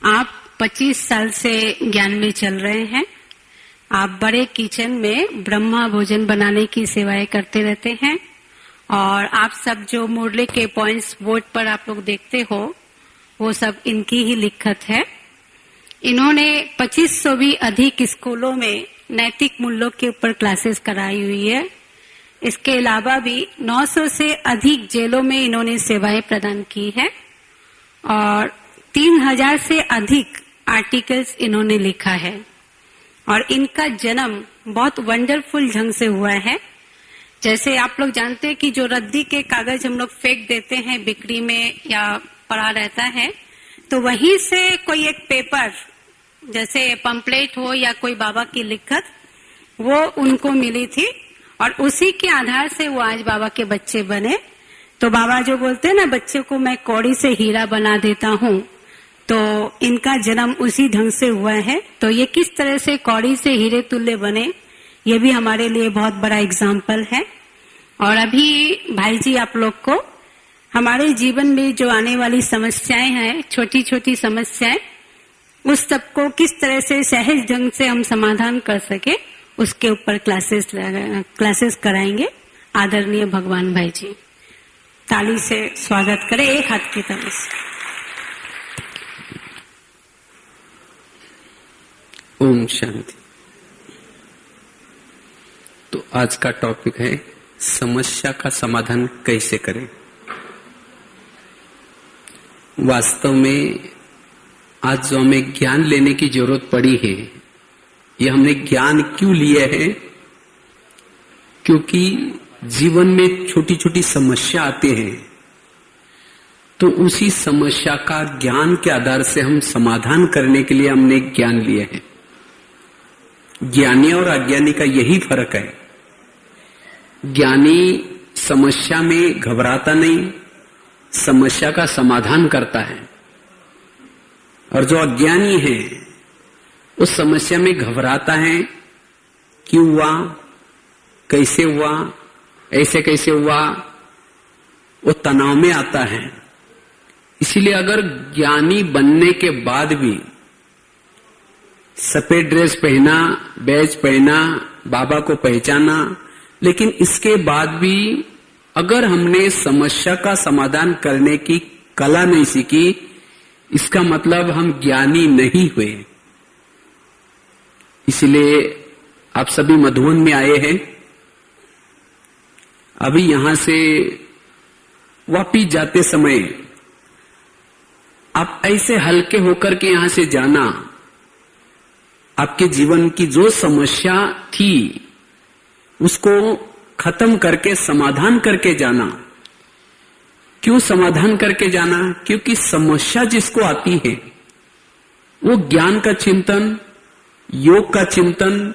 आप 25 साल से ज्ञान में चल रहे हैं। आप बड़े किचन में ब्रह्मा भोजन बनाने की सेवाएं करते रहते हैं और आप सब जो मुरली के पॉइंट्स बोर्ड पर आप लोग देखते हो वो सब इनकी ही लिखत है। इन्होंने 2500 भी अधिक स्कूलों में नैतिक मूल्यों के ऊपर क्लासेस कराई हुई है। इसके अलावा भी 900 से अधिक जेलों में इन्होंने सेवाएं प्रदान की है और 3000 से अधिक आर्टिकल्स इन्होंने लिखा है और इनका जन्म बहुत वंडरफुल ढंग से हुआ है। जैसे आप लोग जानते हैं कि जो रद्दी के कागज हम लोग फेंक देते हैं बिक्री में या पड़ा रहता है, तो वहीं से कोई एक पेपर जैसे पंपलेट हो या कोई बाबा की लिखत वो उनको मिली थी और उसी के आधार से वो आज बाबा के बच्चे बने। तो बाबा जो बोलते हैं ना, बच्चे को मैं कौड़ी से हीरा बना देता हूँ, तो इनका जन्म उसी ढंग से हुआ है। तो ये किस तरह से कौड़ी से हीरे तुल्य बने, ये भी हमारे लिए बहुत बड़ा एग्जाम्पल है। और अभी भाई जी आप लोग को हमारे जीवन में जो आने वाली समस्याएं हैं, छोटी छोटी समस्याएं, उस सब को किस तरह से सहज ढंग से हम समाधान कर सके उसके ऊपर क्लासेस कराएंगे आदरणीय भगवान भाई जी। ताली से स्वागत करें एक हाथ की तरफ से। ओम शांति। तो आज का टॉपिक है समस्या का समाधान कैसे करें। वास्तव में आज जो हमें ज्ञान लेने की जरूरत पड़ी है, ये हमने ज्ञान क्यों लिया है? क्योंकि जीवन में छोटी छोटी समस्या आते हैं, तो उसी समस्या का ज्ञान के आधार से हम समाधान करने के लिए हमने ज्ञान लिया है। ज्ञानी और अज्ञानी का यही फर्क है। ज्ञानी समस्या में घबराता नहीं, समस्या का समाधान करता है, और जो अज्ञानी है उस समस्या में घबराता है। क्यों हुआ, कैसे हुआ, ऐसे कैसे हुआ, वो तनाव में आता है। इसीलिए अगर ज्ञानी बनने के बाद भी सफेद ड्रेस पहना, बैज पहना, बाबा को पहचाना, लेकिन इसके बाद भी अगर हमने समस्या का समाधान करने की कला नहीं सीखी, इसका मतलब हम ज्ञानी नहीं हुए। इसलिए आप सभी मधुबन में आए हैं। अभी यहां से वापिस जाते समय आप ऐसे हल्के होकर के यहां से जाना। आपके जीवन की जो समस्या थी उसको खत्म करके समाधान करके जाना। क्यों समाधान करके जाना? क्योंकि समस्या जिसको आती है वो ज्ञान का चिंतन, योग का चिंतन,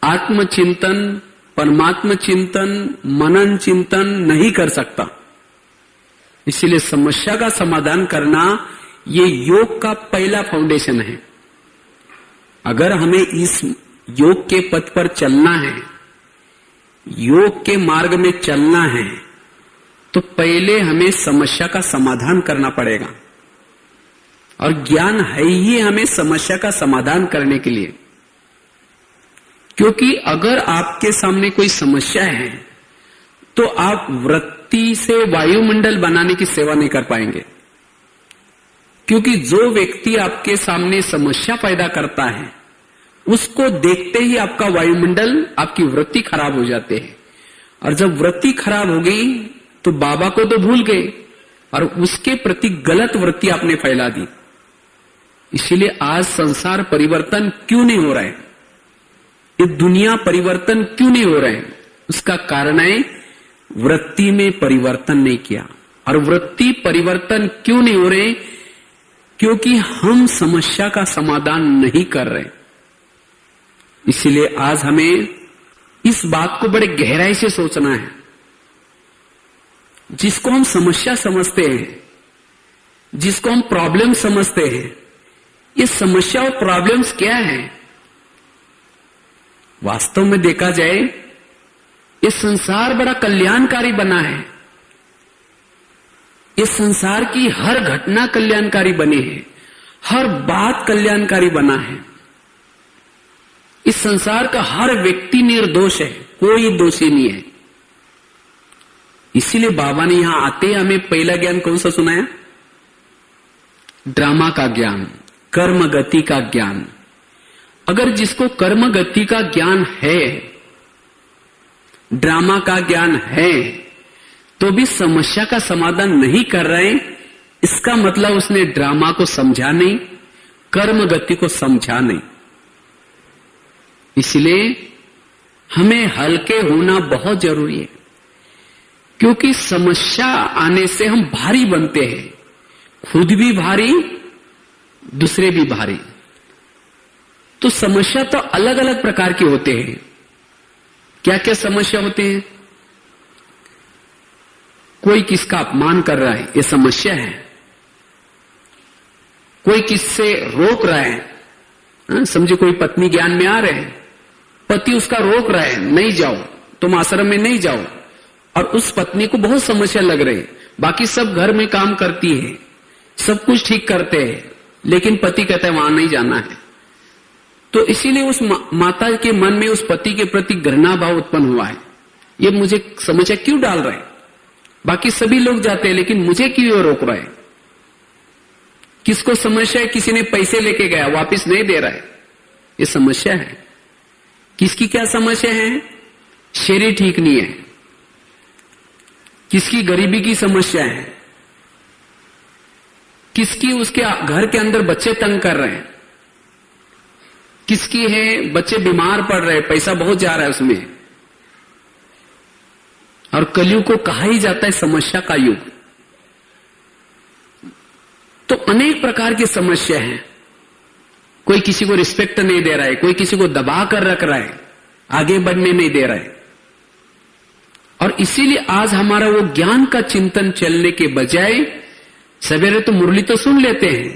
आत्म चिंतन, परमात्मा चिंतन, मनन चिंतन नहीं कर सकता। इसलिए समस्या का समाधान करना ये योग का पहला फाउंडेशन है। अगर हमें इस योग के पथ पर चलना है, योग के मार्ग में चलना है, तो पहले हमें समस्या का समाधान करना पड़ेगा। और ज्ञान है ही हमें समस्या का समाधान करने के लिए। क्योंकि अगर आपके सामने कोई समस्या है तो आप वृत्ति से वायुमंडल बनाने की सेवा नहीं कर पाएंगे। क्योंकि जो व्यक्ति आपके सामने समस्या पैदा करता है उसको देखते ही आपका वायुमंडल, आपकी वृत्ति खराब हो जाते हैं। और जब वृत्ति खराब हो गई तो बाबा को तो भूल गए और उसके प्रति गलत वृत्ति आपने फैला दी। इसीलिए आज संसार परिवर्तन क्यों नहीं हो रहा है, ये दुनिया परिवर्तन क्यों नहीं हो रहा है? उसका कारण है वृत्ति में परिवर्तन नहीं किया। और वृत्ति परिवर्तन क्यों नहीं हो रहे? क्योंकि हम समस्या का समाधान नहीं कर रहे। इसीलिए आज हमें इस बात को बड़े गहराई से सोचना है। जिसको हम समस्या समझते हैं, जिसको हम प्रॉब्लम समझते हैं, ये समस्या और प्रॉब्लम्स क्या है? वास्तव में देखा जाए ये संसार बड़ा कल्याणकारी बना है। इस संसार की हर घटना कल्याणकारी बनी है, हर बात कल्याणकारी बना है। इस संसार का हर व्यक्ति निर्दोष है, कोई दोषी नहीं है। इसीलिए बाबा ने यहां आते हमें पहला ज्ञान कौन सा सुनाया? ड्रामा का ज्ञान, कर्म गति का ज्ञान। अगर जिसको कर्म गति का ज्ञान है, ड्रामा का ज्ञान है, तो भी समस्या का समाधान नहीं कर रहे, इसका मतलब उसने ड्रामा को समझा नहीं, कर्म गति को समझा नहीं। इसलिए हमें हल्के होना बहुत जरूरी है, क्योंकि समस्या आने से हम भारी बनते हैं, खुद भी भारी, दूसरे भी भारी। तो समस्या तो अलग अलग प्रकार के होते हैं। क्या क्या समस्या होते हैं? कोई किसका अपमान कर रहा है, ये समस्या है। कोई किससे रोक रहा है, समझे कोई पत्नी ज्ञान में आ रहे हैं, पति उसका रोक रहा है, नहीं जाओ, तुम आश्रम में नहीं जाओ, और उस पत्नी को बहुत समस्या लग रही है। बाकी सब घर में काम करती है, सब कुछ ठीक करते हैं, लेकिन पति कहता है वहां नहीं जाना है। तो इसीलिए उस माता के मन में उस पति के प्रति घृणा भाव उत्पन्न हुआ है। ये मुझे समस्या क्यों डाल रहे हैं? बाकी सभी लोग जाते हैं, लेकिन मुझे क्यों रोक रहे हैं? किसको समस्या है? किसी ने पैसे लेके गया, वापस नहीं दे रहा है, ये समस्या है। किसकी क्या समस्या है? शरीर ठीक नहीं है। किसकी गरीबी की समस्या है? किसकी उसके घर के अंदर बच्चे तंग कर रहे हैं? किसकी है बच्चे बीमार पड़ रहे हैं, पैसा बहुत जा रहा है उसमें। और कलयुग को कहा ही जाता है समस्या का युग। तो अनेक प्रकार की समस्या है। कोई किसी को रिस्पेक्ट नहीं दे रहा है, कोई किसी को दबा कर रख रहा है, आगे बढ़ने नहीं दे रहा है। और इसीलिए आज हमारा वो ज्ञान का चिंतन चलने के बजाय सवेरे तो मुरली तो सुन लेते हैं,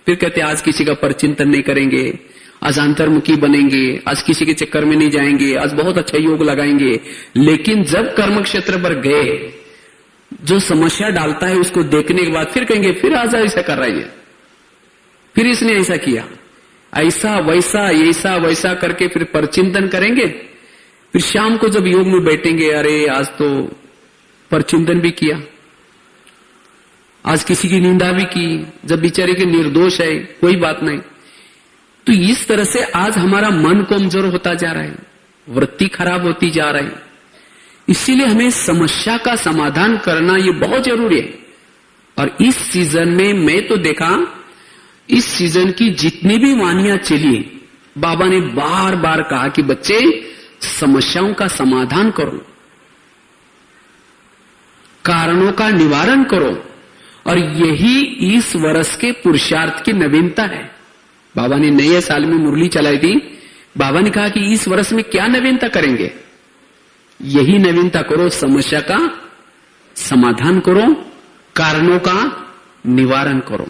फिर कहते हैं आज किसी का परचिंतन नहीं करेंगे, आज अंतर्मुखी बनेंगे, आज किसी के चक्कर में नहीं जाएंगे, आज बहुत अच्छा योग लगाएंगे। लेकिन जब कर्म क्षेत्र पर गए, जो समस्या डालता है उसको देखने के बाद फिर कहेंगे फिर आज ऐसा कर रहा है, फिर इसने ऐसा किया, ऐसा वैसा ऐसा वैसा करके फिर परचिंतन करेंगे। फिर शाम को जब योग में बैठेंगे, अरे आज तो परचिंतन भी किया, आज किसी की निंदा भी की, जब बेचारे के निर्दोष है, कोई बात नहीं। तो इस तरह से आज हमारा मन कमजोर होता जा रहा है, वृत्ति खराब होती जा रही है। इसीलिए हमें समस्या का समाधान करना ये बहुत जरूरी है। और इस सीजन में मैं तो देखा, इस सीजन की जितनी भी वानियां चली, बाबा ने बार बार कहा कि बच्चे समस्याओं का समाधान करो, कारणों का निवारण करो, और यही इस वर्ष के पुरुषार्थ की नवीनता है। बाबा ने नए साल में मुरली चलाई थी, बाबा ने कहा कि इस वर्ष में क्या नवीनता करेंगे? यही नवीनता करो, समस्या का समाधान करो, कारणों का निवारण करो,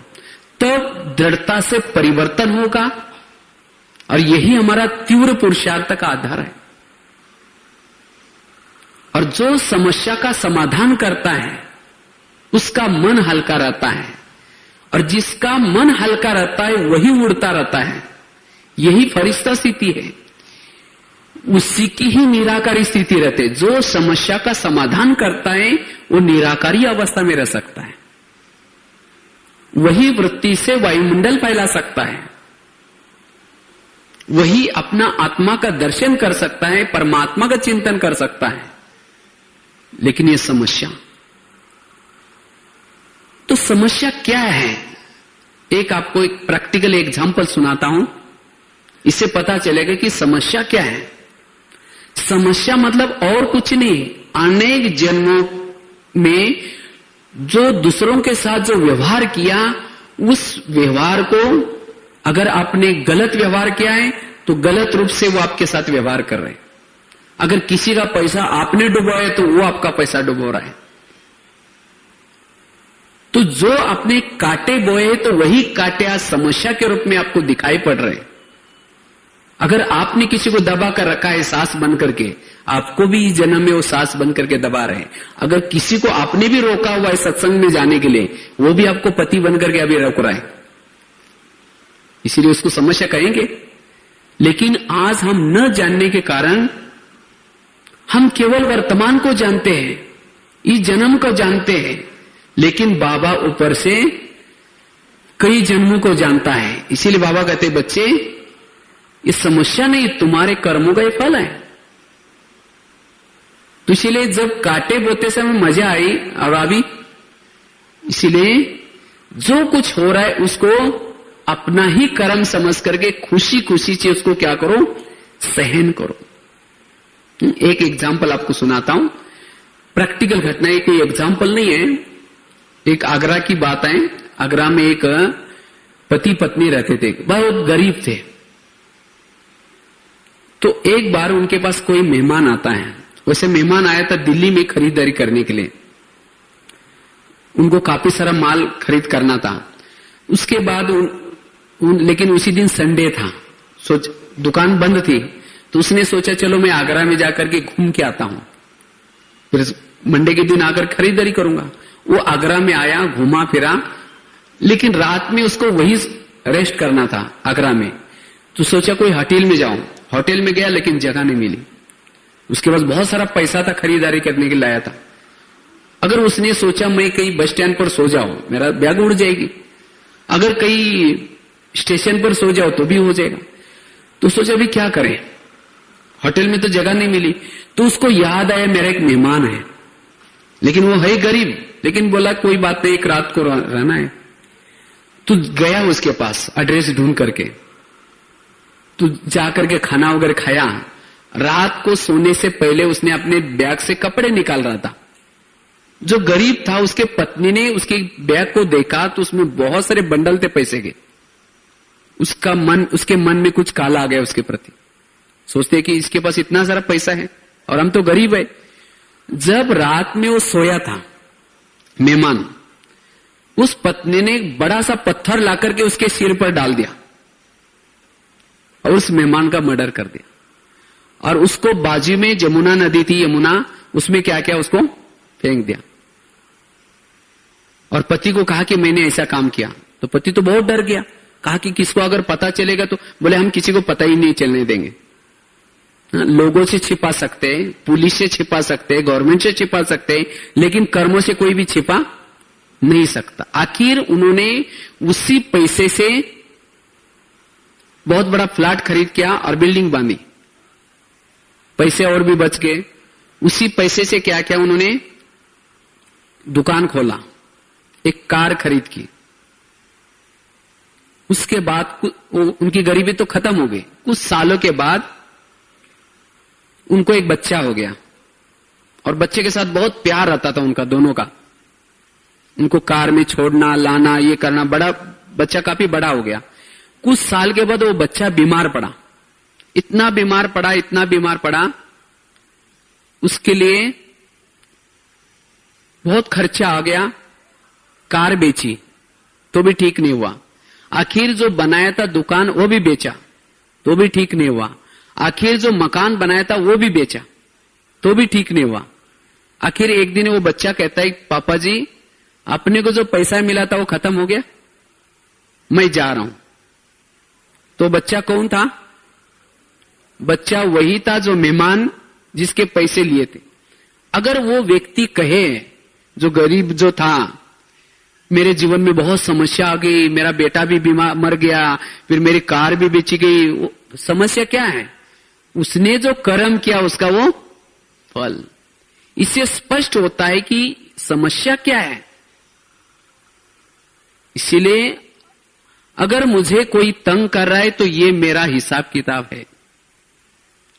तो दृढ़ता से परिवर्तन होगा। और यही हमारा तीव्र पुरुषार्थ का आधार है। और जो समस्या का समाधान करता है उसका मन हल्का रहता है, और जिसका मन हल्का रहता है वही उड़ता रहता है। यही फरिश्ता स्थिति है, उसी की ही निराकारी स्थिति रहती है। जो समस्या का समाधान करता है वो निराकारी अवस्था में रह सकता है, वही वृत्ति से वायुमंडल फैला सकता है, वही अपना आत्मा का दर्शन कर सकता है, परमात्मा का चिंतन कर सकता है। लेकिन ये समस्या, तो समस्या क्या है? एक आपको एक प्रैक्टिकल एग्जांपल सुनाता हूं, इससे पता चलेगा कि समस्या क्या है। समस्या मतलब और कुछ नहीं, अनेक जन्मों में जो दूसरों के साथ जो व्यवहार किया, उस व्यवहार को अगर आपने गलत व्यवहार किया है तो गलत रूप से वो आपके साथ व्यवहार कर रहे हैं। अगर किसी का पैसा आपने डुबोया है तो वो आपका पैसा डुबो रहा है। तो जो आपने कांटे बोए तो वही कांटे आज समस्या के रूप में आपको दिखाई पड़ रहे हैं। अगर आपने किसी को दबा कर रखा है सांस बन करके, आपको भी इस जन्म में वो सांस बन करके दबा रहे हैं। अगर किसी को आपने भी रोका हुआ है सत्संग में जाने के लिए, वो भी आपको पति बन करके अभी रोक रहा है। इसीलिए उसको समस्या कहेंगे। लेकिन आज हम न जानने के कारण हम केवल वर्तमान को जानते हैं, इस जन्म को जानते हैं, लेकिन बाबा ऊपर से कई जन्मों को जानता है। इसीलिए बाबा कहते बच्चे, ये समस्या नहीं, तुम्हारे कर्मों का ये फल है। तो इसीलिए जब काटे बोते समय मजा आई और अभी, इसीलिए जो कुछ हो रहा है उसको अपना ही कर्म समझ करके खुशी खुशी से उसको क्या करो, सहन करो। एक एग्जाम्पल आपको सुनाता हूं, प्रैक्टिकल घटना है, कोई एग्जाम्पल नहीं है। एक आगरा की बात है। आगरा में एक पति पत्नी रहते थे, बहुत गरीब थे। तो एक बार उनके पास कोई मेहमान आता है। वैसे मेहमान आया था दिल्ली में खरीदारी करने के लिए, उनको काफी सारा माल खरीद करना था। उसके बाद लेकिन उसी दिन संडे था, दुकान बंद थी। तो उसने सोचा चलो मैं आगरा में जाकर के घूम के आता हूं, फिर मंडे के दिन आकर खरीदारी करूंगा। वो आगरा में आया, घूमा फिरा, लेकिन रात में उसको वही रेस्ट करना था आगरा में। तो सोचा कोई होटल में जाऊं। होटल में गया लेकिन जगह नहीं मिली। उसके पास बहुत सारा पैसा था, खरीदारी करने के लिए लाया था। अगर उसने सोचा मैं कहीं बस स्टैंड पर सो जाऊं, मेरा बैग उड़ जाएगी, अगर कहीं स्टेशन पर सो जाओ तो भी हो जाएगा। तो सोचा अभी क्या करें, होटल में तो जगह नहीं मिली। तो उसको याद आया मेरा एक मेहमान है, लेकिन वो है गरीब, लेकिन बोला कोई बात नहीं, एक रात को रहना है। तो गया उसके पास एड्रेस ढूंढ करके, तो जाकर के खाना वगैरह खाया। रात को सोने से पहले उसने अपने बैग से कपड़े निकाल रहा था। जो गरीब था उसके पत्नी ने उसके बैग को देखा तो उसमें बहुत सारे बंडल थे पैसे के। उसके मन में कुछ काला आ गया उसके प्रति। सोचते कि इसके पास इतना सारा पैसा है और हम तो गरीब है। जब रात में वो सोया था मेहमान, उस पत्नी ने एक बड़ा सा पत्थर लाकर के उसके सिर पर डाल दिया और उस मेहमान का मर्डर कर दिया। और उसको बाजू में जमुना नदी थी, यमुना, उसमें क्या किया, उसको फेंक दिया। और पति को कहा कि मैंने ऐसा काम किया। तो पति तो बहुत डर गया, कहा कि किसको अगर पता चलेगा तो, बोले हम किसी को पता ही नहीं चलने देंगे। लोगों से छिपा सकते हैं, पुलिस से छिपा सकते हैं, गवर्नमेंट से छिपा सकते हैं, लेकिन कर्मों से कोई भी छिपा नहीं सकता। आखिर उन्होंने उसी पैसे से बहुत बड़ा फ्लैट खरीद किया और बिल्डिंग बांधी। पैसे और भी बच गए। उसी पैसे से क्या किया उन्होंने, दुकान खोला, एक कार खरीद की। उसके बाद उनकी गरीबी तो खत्म हो गई। कुछ सालों के बाद उनको एक बच्चा हो गया और बच्चे के साथ बहुत प्यार रहता था उनका दोनों का। उनको कार में छोड़ना लाना ये करना, बड़ा बच्चा काफी बड़ा हो गया। कुछ साल के बाद वो बच्चा बीमार पड़ा, इतना बीमार पड़ा, उसके लिए बहुत खर्चा आ गया। कार बेची तो भी ठीक नहीं हुआ। आखिर जो बनाया था दुकान वो भी बेचा तो भी ठीक नहीं हुआ। आखिर जो मकान बनाया था वो भी बेचा तो भी ठीक नहीं हुआ। आखिर एक दिन वो बच्चा कहता है, पापा जी अपने को जो पैसा मिला था वो खत्म हो गया, मैं जा रहा हूं। तो बच्चा कौन था? बच्चा वही था जो मेहमान जिसके पैसे लिए थे। अगर वो व्यक्ति कहे, जो गरीब जो था, मेरे जीवन में बहुत समस्या आ गई, मेरा बेटा भी बीमार मर गया, फिर मेरी कार भी बेची गई, समस्या क्या है? उसने जो कर्म किया उसका वो फल। इससे स्पष्ट होता है कि समस्या क्या है। इसीलिए अगर मुझे कोई तंग कर रहा है तो ये मेरा हिसाब किताब है।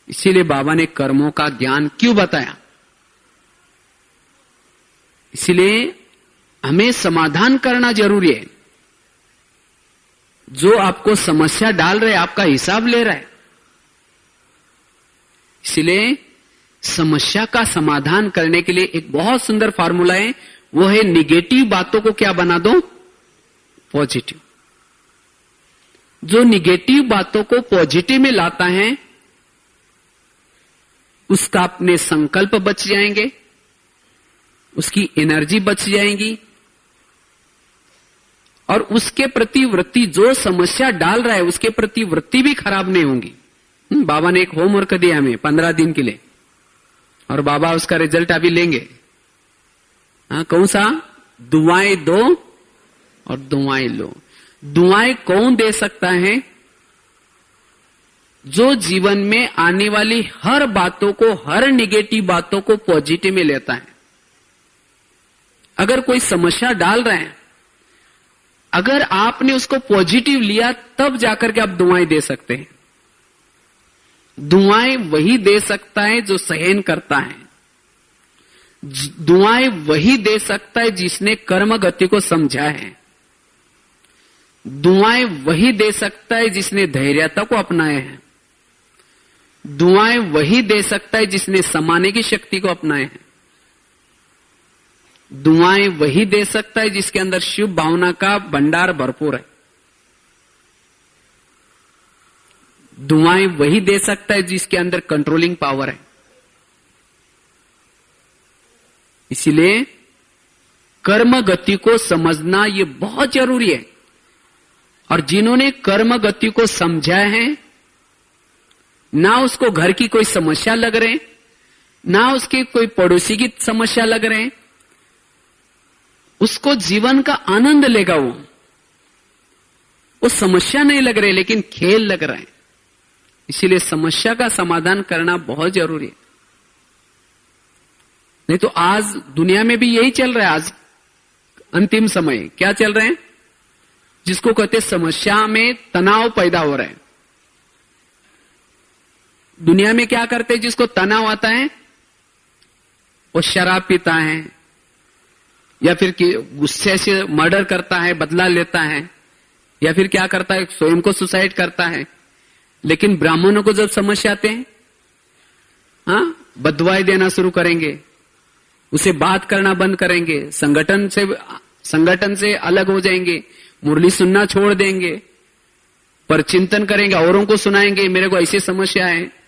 इसीलिए बाबा ने कर्मों का ज्ञान क्यों बताया? इसीलिए हमें समाधान करना जरूरी है। जो आपको समस्या डाल रहे, आपका हिसाब ले रहा है। इसलिए समस्या का समाधान करने के लिए एक बहुत सुंदर फार्मूला है, वो है निगेटिव बातों को क्या बना दो, पॉजिटिव। जो निगेटिव बातों को पॉजिटिव में लाता है उसका अपने संकल्प बच जाएंगे, उसकी एनर्जी बच जाएगी और उसके प्रति वृत्ति जो समस्या डाल रहा है उसके प्रति वृत्ति भी खराब नहीं होंगी। बाबा ने एक होमवर्क दिया हमें 15 दिन के लिए, और बाबा उसका रिजल्ट अभी लेंगे। हाँ, कौन सा? दुआएं दो और दुआएं लो। दुआएं कौन दे सकता है? जो जीवन में आने वाली हर बातों को, हर निगेटिव बातों को पॉजिटिव में लेता है। अगर कोई समस्या डाल रहे हैं, अगर आपने उसको पॉजिटिव लिया तब जाकर के आप दुआएं दे सकते हैं। दुआएं वही दे सकता है जो सहन करता है। दुआएं वही दे सकता है जिसने कर्म गति को समझा है। दुआएं वही दे सकता है जिसने धैर्यता को अपनाया है। दुआएं वही दे सकता है जिसने समाने की शक्ति को अपनाया है। दुआएं वही दे सकता है जिसके अंदर शुभ भावना का भंडार भरपूर है। दुआएं वही दे सकता है जिसके अंदर कंट्रोलिंग पावर है। इसलिए कर्म गति को समझना ये बहुत जरूरी है। और जिन्होंने कर्म गति को समझा है, ना उसको घर की कोई समस्या लग रहे, ना उसके कोई पड़ोसी की समस्या लग रहे, उसको जीवन का आनंद लेगा। वो समस्या नहीं लग रही लेकिन खेल लग रहा है। इसीलिए समस्या का समाधान करना बहुत जरूरी है। नहीं तो आज दुनिया में भी यही चल रहा है। आज अंतिम समय क्या चल रहे हैं, जिसको कहते समस्या में तनाव पैदा हो रहा है। दुनिया में क्या करते हैं, जिसको तनाव आता है वो शराब पीता है, या फिर गुस्से से मर्डर करता है, बदला लेता है, या फिर क्या करता है, स्वयं को सुसाइड करता है। लेकिन ब्राह्मणों को जब समस्या आते हैं, हाँ, बदवाएं देना शुरू करेंगे, उसे बात करना बंद करेंगे, संगठन से अलग हो जाएंगे, मुरली सुनना छोड़ देंगे, पर चिंतन करेंगे, औरों को सुनाएंगे मेरे को ऐसी समस्या है।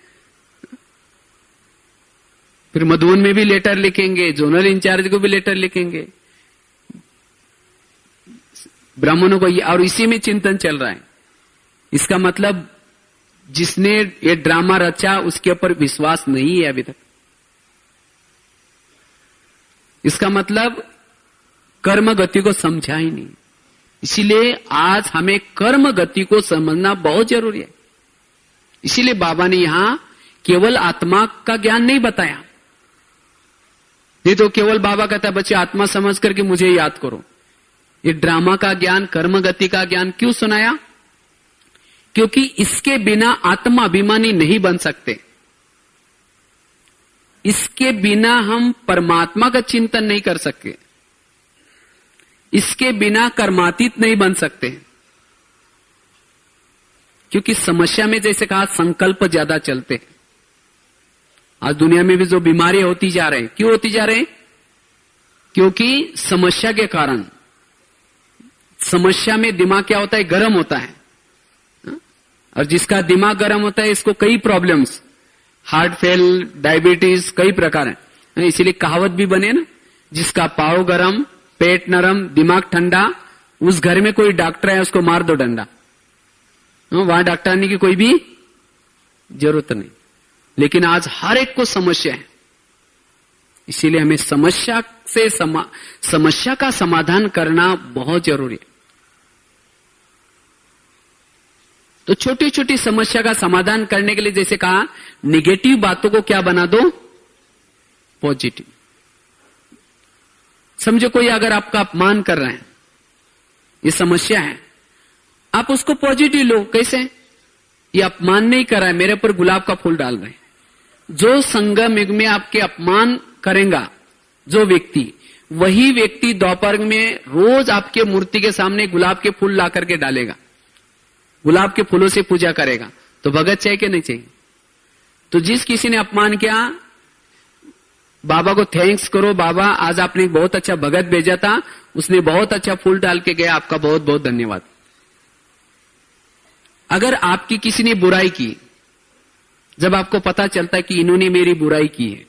फिर मधुबन में भी लेटर लिखेंगे, जोनल इंचार्ज को भी लेटर लिखेंगे, ब्राह्मणों को, और इसी में चिंतन चल रहा है। इसका मतलब जिसने ये ड्रामा रचा उसके ऊपर विश्वास नहीं है अभी तक। इसका मतलब कर्म गति को समझा ही नहीं। इसीलिए आज हमें कर्म गति को समझना बहुत जरूरी है। इसीलिए बाबा ने यहां केवल आत्मा का ज्ञान नहीं बताया। नहीं तो केवल बाबा कहता है बच्चे आत्मा समझ करके मुझे याद करो। ये ड्रामा का ज्ञान, कर्म गति का ज्ञान क्यों सुनाया? क्योंकि इसके बिना आत्मा अभिमानी नहीं बन सकते। इसके बिना हम परमात्मा का चिंतन नहीं कर सकते। इसके बिना कर्मातीत नहीं बन सकते। क्योंकि समस्या में जैसे कहा संकल्प ज्यादा चलते हैं। आज दुनिया में भी जो बीमारियां होती जा रहे हैं, क्यों होती जा रहे हैं? क्योंकि समस्या के कारण। समस्या में दिमाग क्या होता है? गर्म होता है। और जिसका दिमाग गर्म होता है इसको कई प्रॉब्लम्स, हार्ट फेल, डायबिटीज, कई प्रकार है। इसीलिए कहावत भी बने ना, जिसका पाँव गर्म, पेट नरम, दिमाग ठंडा, उस घर में कोई डॉक्टर है उसको मार दो डंडा। वहां डॉक्टर आने की कोई भी जरूरत नहीं। लेकिन आज हर एक को समस्या है। इसीलिए हमें समस्या का समाधान करना बहुत जरूरी है। तो छोटी छोटी समस्या का समाधान करने के लिए जैसे कहा, निगेटिव बातों को क्या बना दो? पॉजिटिव। समझो कोई अगर आपका अपमान कर रहे हैं, ये समस्या है, आप उसको पॉजिटिव लो। कैसे? ये अपमान नहीं कर रहा है, मेरे ऊपर गुलाब का फूल डाल रहे हैं। जो संगम युग में आपके अपमान करेगा जो व्यक्ति, वही व्यक्ति द्वापर में रोज आपके मूर्ति के सामने गुलाब के फूल ला करके डालेगा, गुलाब के फूलों से पूजा करेगा। तो भगत चाहिए कि नहीं चाहिए? तो जिस किसी ने अपमान किया, बाबा को थैंक्स करो, बाबा आज आपने बहुत अच्छा भगत भेजा था, उसने बहुत अच्छा फूल डाल के गया, आपका बहुत बहुत धन्यवाद। अगर आपकी किसी ने बुराई की, जब आपको पता चलता है कि इन्होंने मेरी बुराई की है,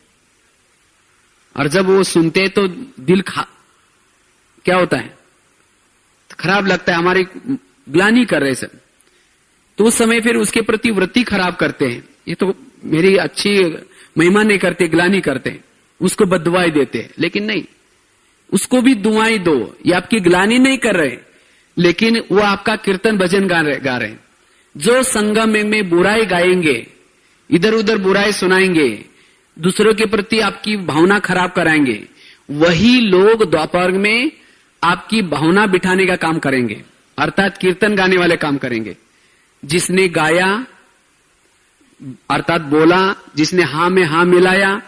और जब वो सुनते हैं तो दिल क्या होता है? खराब लगता है, हमारी ग्लानि कर रहे सब, तो उस समय फिर उसके प्रति वृत्ति खराब करते हैं, ये तो मेरी अच्छी महिमा नहीं करते, ग्लानि करते हैं, उसको बददुआई देते हैं। लेकिन नहीं, उसको भी दुआई दो, ये आपकी ग्लानि नहीं कर रहे, लेकिन वो आपका कीर्तन भजन गा रहे हैं। जो संगम में बुराई गाएंगे, इधर उधर बुराई सुनाएंगे, दूसरों के प्रति आपकी भावना खराब कराएंगे, वही लोग द्वापर में आपकी भावना बिठाने का काम करेंगे, अर्थात कीर्तन गाने वाले काम करेंगे। जिसने गाया अर्थात बोला, जिसने हां में हां मिलाया,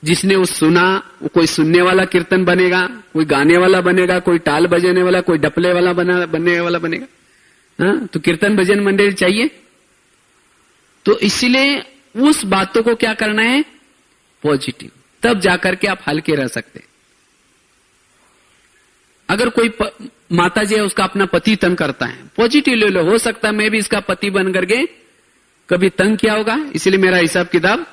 जिसने वो सुना, वो कोई सुनने वाला कीर्तन बनेगा, कोई गाने वाला बनेगा, कोई टाल बजाने वाला, कोई डपले वाला बनने वाला बनेगा। हाँ, तो कीर्तन भजन मंडली चाहिए। तो इसलिए उस बातों को क्या करना है, पॉजिटिव, तब जाकर के आप हल्के रह सकते। अगर कोई माता जी है, उसका अपना पति तंग करता है, पॉजिटिव ले लो, हो सकता है मैं भी इसका पति बन करके कभी तंग किया होगा, इसलिए मेरा हिसाब किताब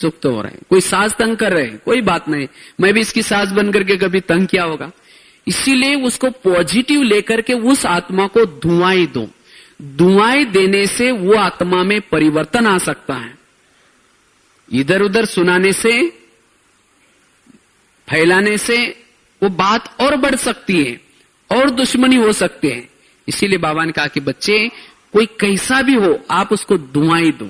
चुप तो हो रहा है। कोई सास तंग कर रहे हैं, कोई बात नहीं, मैं भी इसकी सास बन करके कभी तंग किया होगा, इसीलिए उसको पॉजिटिव लेकर के उस आत्मा को दुआई दो। दुआई देने से वो आत्मा में परिवर्तन आ सकता है। इधर उधर सुनाने से, फैलाने से वो बात और बढ़ सकती है और दुश्मनी हो सकती है। इसीलिए बाबा ने कहा कि बच्चे, कोई कैसा भी हो, आप उसको दुआई दो।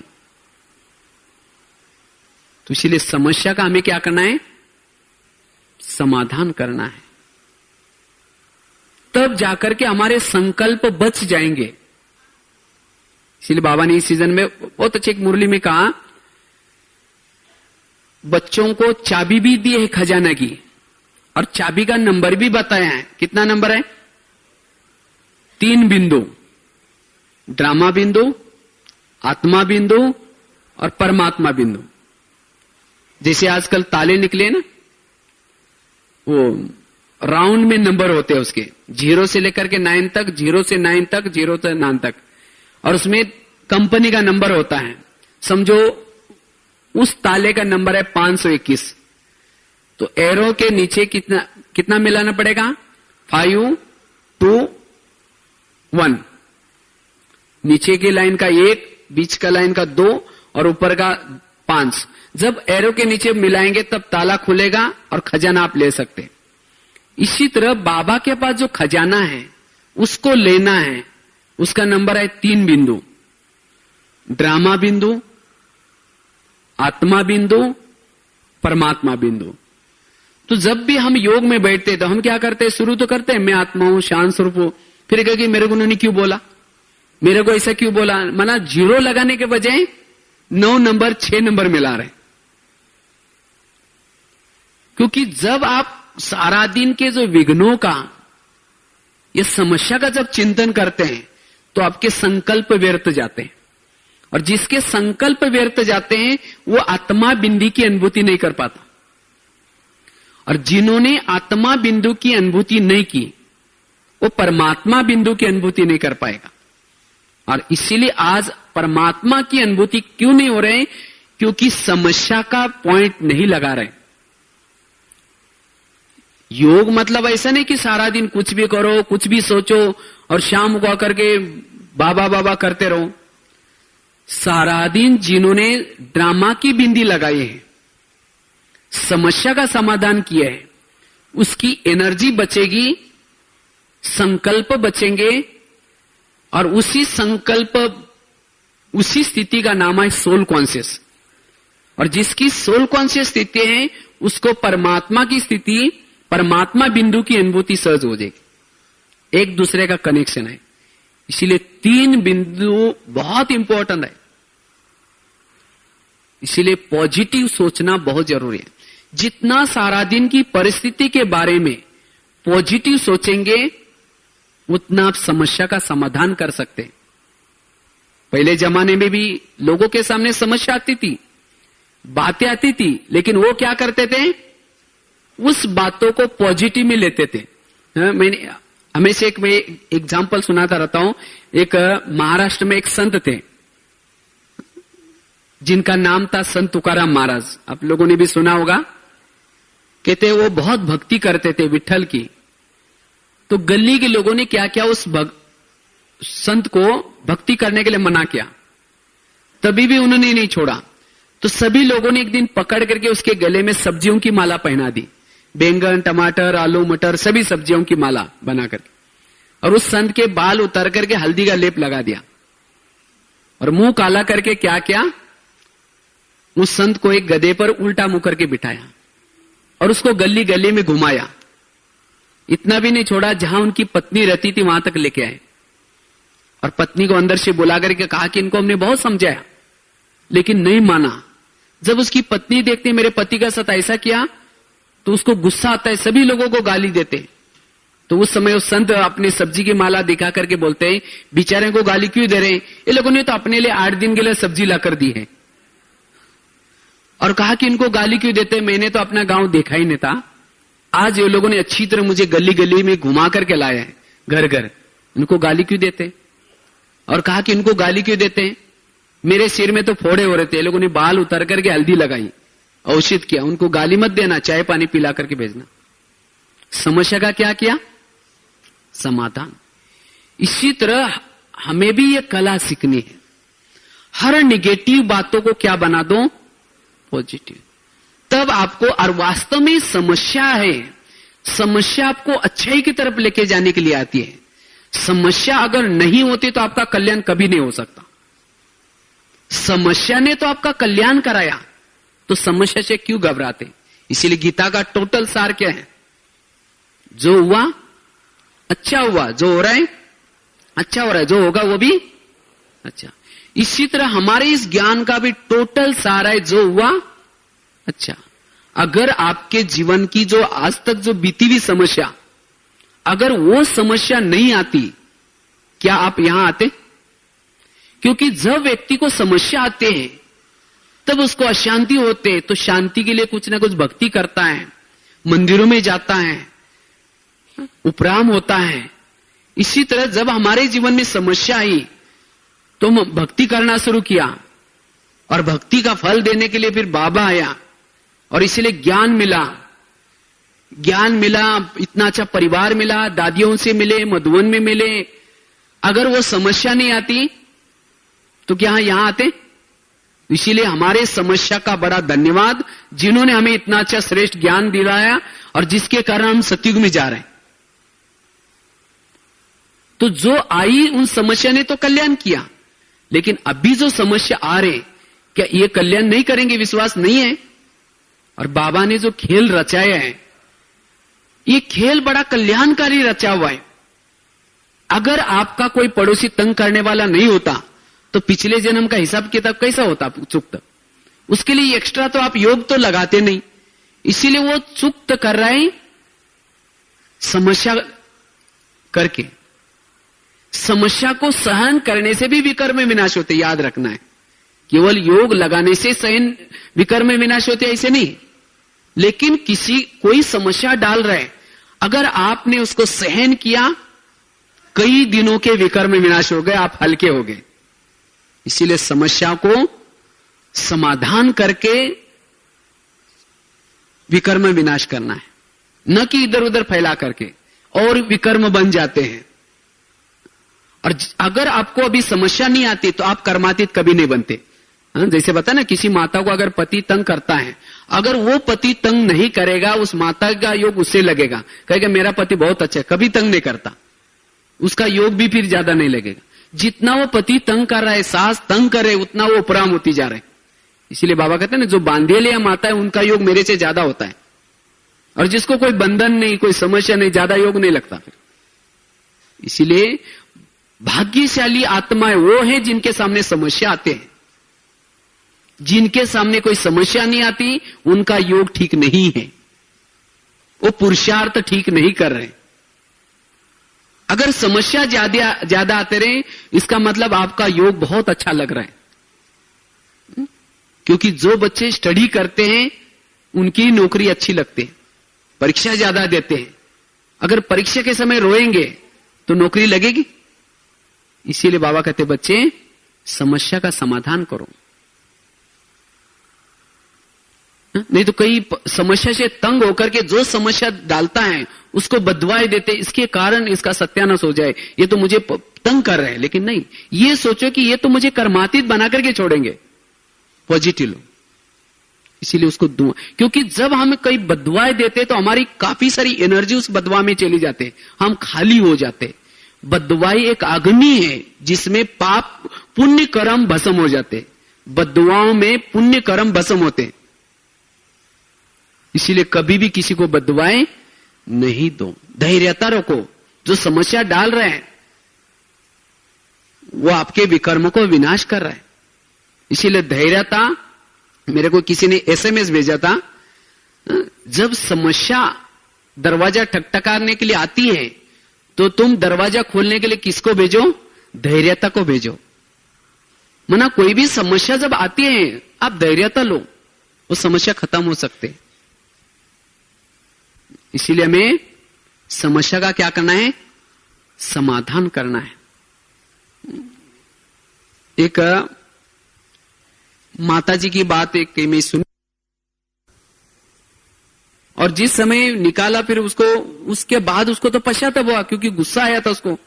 तो इसीलिए समस्या का हमें क्या करना है, समाधान करना है, तब जाकर के हमारे संकल्प बच जाएंगे। इसलिए बाबा ने इस सीजन में बहुत अच्छी एक मुरली में कहा, बच्चों को चाबी भी दी है खजाना की, और चाबी का नंबर भी बताया है। कितना नंबर है, 3 बिंदु, ड्रामा बिंदु, आत्मा बिंदु और परमात्मा बिंदु। जैसे आजकल ताले निकले ना, वो राउंड में नंबर होते हैं उसके, 0 से लेकर के 9 तक, 0 से 9 तक, 0 से 9 तक, और उसमें कंपनी का नंबर होता है। समझो उस ताले का नंबर है 521, तो एरो के नीचे कितना मिलाना पड़ेगा, 5, 2, 1, नीचे की लाइन का 1, बीच का लाइन का 2 और ऊपर का 5। जब एरो के नीचे मिलाएंगे तब ताला खुलेगा और खजाना आप ले सकते। इसी तरह बाबा के पास जो खजाना है उसको लेना है, उसका नंबर है 3 बिंदु, ड्रामा बिंदु, आत्मा बिंदु, परमात्मा बिंदु। तो जब भी हम योग में बैठते तो हम क्या करते हैं, शुरू तो करते हैं मैं आत्मा हूं, शांत स्वरूप हूं, फिर कहेगी मेरे को उन्होंने क्यों बोला, मेरे को ऐसा क्यों बोला, माना 0 लगाने के बजाय 9 नंबर 6 नंबर मिला रहे। क्योंकि जब आप सारा दिन के जो विघ्नों का, ये समस्या का जब चिंतन करते हैं तो आपके संकल्प व्यर्थ जाते हैं, और जिसके संकल्प व्यर्थ जाते हैं वो आत्मा बिंदु की अनुभूति नहीं कर पाता, और जिन्होंने आत्मा बिंदु की अनुभूति नहीं की वो परमात्मा बिंदु की अनुभूति नहीं कर पाएगा। और इसीलिए आज परमात्मा की अनुभूति क्यों नहीं हो रहे, क्योंकि समस्या का पॉइंट नहीं लगा रहे। योग मतलब ऐसा नहीं कि सारा दिन कुछ भी करो, कुछ भी सोचो और शाम को आकर के बाबा बाबा करते रहो। सारा दिन जिन्होंने ड्रामा की बिंदी लगाई है, समस्या का समाधान किया है, उसकी एनर्जी बचेगी, संकल्प बचेंगे, और उसी संकल्प, उसी स्थिति का नाम है सोल कॉन्शियस। और जिसकी सोल कॉन्शियस स्थिति है उसको परमात्मा की स्थिति, परमात्मा बिंदु की अनुभूति सहज हो जाएगी। एक दूसरे का कनेक्शन है। इसीलिए 3 बिंदु बहुत इंपॉर्टेंट है। इसीलिए पॉजिटिव सोचना बहुत जरूरी है। जितना सारा दिन की परिस्थिति के बारे में पॉजिटिव सोचेंगे उतना आप समस्या का समाधान कर सकते हैं। पहले जमाने में भी लोगों के सामने समस्या आती थी, बातें आती थी, लेकिन वो क्या करते थे, उस बातों को पॉजिटिव में लेते थे। मैंने हमेशा एक एग्जाम्पल सुनाता रहता हूं। एक महाराष्ट्र में एक संत थे जिनका नाम था संत तुकाराम महाराज, आप लोगों ने भी सुना होगा। कहते वो बहुत भक्ति करते थे विठल की, तो गली के लोगों ने क्या किया, उस संत को भक्ति करने के लिए मना किया, तभी भी उन्होंने नहीं छोड़ा। तो सभी लोगों ने एक दिन पकड़ करके उसके गले में सब्जियों की माला पहना दी, बैंगन, टमाटर, आलू, मटर, सभी सब्जियों की माला बना करके, और उस संत के बाल उतार करके हल्दी का लेप लगा दिया, और मुंह काला करके क्या किया, उस संत को एक गधे पर उल्टा मुंह करके बिठाया और उसको गली गली में घुमाया। इतना भी नहीं छोड़ा, जहां उनकी पत्नी रहती थी वहां तक लेके आए, और पत्नी को अंदर से बुला करके कहा कि इनको हमने बहुत समझाया लेकिन नहीं माना। जब उसकी पत्नी देखती मेरे पति का साथ ऐसा किया तो उसको गुस्सा आता है, सभी लोगों को गाली देते। तो उस समय उस संत अपनी सब्जी की माला दिखा करके बोलते हैं, बेचारे को गाली क्यों दे रहे हैं, ये लोगों ने तो अपने लिए 8 दिन के लिए सब्जी ला कर दी है। और कहा कि इनको गाली क्यों देते, मैंने तो अपना गांव देखा ही नहीं था, आज ये लोगों ने अच्छी तरह मुझे गली गली में घुमा करके लाया है, घर घर, इनको गाली क्यों देते। और कहा कि इनको गाली क्यों देते हैं, मेरे सिर में तो फोड़े हो रहे थे, ये लोगों ने बाल उतार करके हल्दी लगाई, औषध किया, उनको गाली मत देना, चाय पानी पिला करके भेजना। समस्या का क्या किया, समाधान। इसी तरह हमें भी ये कला सीखनी है, हर निगेटिव बातों को क्या बना दो, पॉजिटिव। तब आपको, और वास्तव में समस्या है, समस्या आपको अच्छाई की तरफ लेके जाने के लिए आती है। समस्या अगर नहीं होती तो आपका कल्याण कभी नहीं हो सकता। समस्या ने तो आपका कल्याण कराया, तो समस्या से क्यों घबराते। इसीलिए गीता का टोटल सार क्या है, जो हुआ अच्छा हुआ, जो हो रहा है अच्छा हो रहा है, जो होगा वो भी अच्छा। इसी तरह हमारे इस ज्ञान का भी टोटल सार है, जो हुआ अच्छा। अगर आपके जीवन की जो आज तक जो बीती हुई समस्या, अगर वो समस्या नहीं आती, क्या आप यहां आते। क्योंकि जब व्यक्ति को समस्या आते हैं तब उसको अशांति होते, तो शांति के लिए कुछ ना कुछ भक्ति करता है, मंदिरों में जाता है, उपराम होता है। इसी तरह जब हमारे जीवन में समस्या आई तो हम भक्ति करना शुरू किया, और भक्ति का फल देने के लिए फिर बाबा आया, और इसीलिए ज्ञान मिला, इतना अच्छा परिवार मिला, दादियों से मिले, मधुवन में मिले। अगर वो समस्या नहीं आती तो क्या यहां आते। इसीलिए हमारे समस्या का बड़ा धन्यवाद, जिन्होंने हमें इतना अच्छा श्रेष्ठ ज्ञान दिलाया, और जिसके कारण हम सतयुग में जा रहे हैं। तो जो आई उन समस्या ने तो कल्याण किया, लेकिन अभी जो समस्या आ रहे, क्या ये कल्याण नहीं करेंगे, विश्वास नहीं है। और बाबा ने जो खेल रचाया है, ये खेल बड़ा कल्याणकारी रचा हुआ है। अगर आपका कोई पड़ोसी तंग करने वाला नहीं होता तो पिछले जन्म का हिसाब किताब कैसा होता, चुकता। उसके लिए एक्स्ट्रा तो आप योग तो लगाते नहीं, इसीलिए वो चुक्त कर रहा है समस्या करके। समस्या को सहन करने से भी विकर्म विनाश होते, याद रखना है। केवल योग लगाने से सहन विकर्म विनाश होते ऐसे नहीं, लेकिन कोई समस्या डाल रहा है, अगर आपने उसको सहन किया, कई दिनों के विकर्म विनाश हो गए, आप हल्के हो गए। इसीलिए समस्या को समाधान करके विकर्म विनाश करना है, न कि इधर उधर फैला करके, और विकर्म बन जाते हैं। और अगर आपको अभी समस्या नहीं आती तो आप कर्मातीत कभी नहीं बनते। जैसे बता ना, किसी माता को अगर पति तंग करता है, अगर वो पति तंग नहीं करेगा, उस माता का योग उससे लगेगा, कहेगा मेरा पति बहुत अच्छा है, कभी तंग नहीं करता, उसका योग भी फिर ज्यादा नहीं लगेगा। जितना वो पति तंग कर रहा है, सास तंग करे, उतना वो उपराम होती जा रहा है। इसीलिए बाबा कहते हैं ना, जो बांधेल या माता है उनका योग मेरे से ज्यादा होता है, और जिसको कोई बंधन नहीं, कोई समस्या नहीं, ज्यादा योग नहीं लगता फिर। इसीलिए भाग्यशाली आत्माएं वो है जिनके सामने समस्या आते हैं। जिनके सामने कोई समस्या नहीं आती, उनका योग ठीक नहीं है, वो पुरुषार्थ ठीक नहीं कर रहे। अगर समस्या ज्यादा आते रहे, इसका मतलब आपका योग बहुत अच्छा लग रहा है। क्योंकि जो बच्चे स्टडी करते हैं उनकी नौकरी अच्छी लगती है, परीक्षा ज्यादा देते हैं। अगर परीक्षा के समय रोएंगे तो नौकरी लगेगी। इसीलिए बाबा कहते बच्चे समस्या का समाधान करो, नहीं तो कई समस्या से तंग होकर के जो समस्या डालता है उसको बदवाएं देते, इसके कारण इसका सत्यानाश हो जाए, ये तो मुझे तंग कर रहे हैं। लेकिन नहीं, ये सोचो कि ये तो मुझे कर्मातीत बना करके छोड़ेंगे। पॉजिटिव लो, इसीलिए उसको दुआ, क्योंकि जब हम कई बदवाएं देते तो हमारी काफी सारी एनर्जी उस बदवा में चली जाते, हम खाली हो जाते। बदवाई एक अग्नि है जिसमें पाप पुण्य कर्म भस्म हो जाते, बदवाओं में पुण्य कर्म भस्म होते। इसीलिए कभी भी किसी को बदवाएं नहीं दो, धैर्यता रखो। जो समस्या डाल रहे हैं वो आपके विकर्म को विनाश कर रहा है, इसीलिए धैर्यता। मेरे को किसी ने एसएमएस भेजा था, जब समस्या दरवाजा ठकठकाने के लिए आती है तो तुम दरवाजा खोलने के लिए किसको भेजो? धैर्यता को भेजो। मना कोई भी समस्या जब आती है आप धैर्यता लो, वो समस्या खत्म हो सकते हैं। इसीलिए हमें समस्या का क्या करना है? समाधान करना है। एक माताजी की बात एक मैं सुनी, और जिस समय निकाला फिर उसको, उसके बाद उसको तो पश्चाताप हुआ क्योंकि गुस्सा आया था उसको।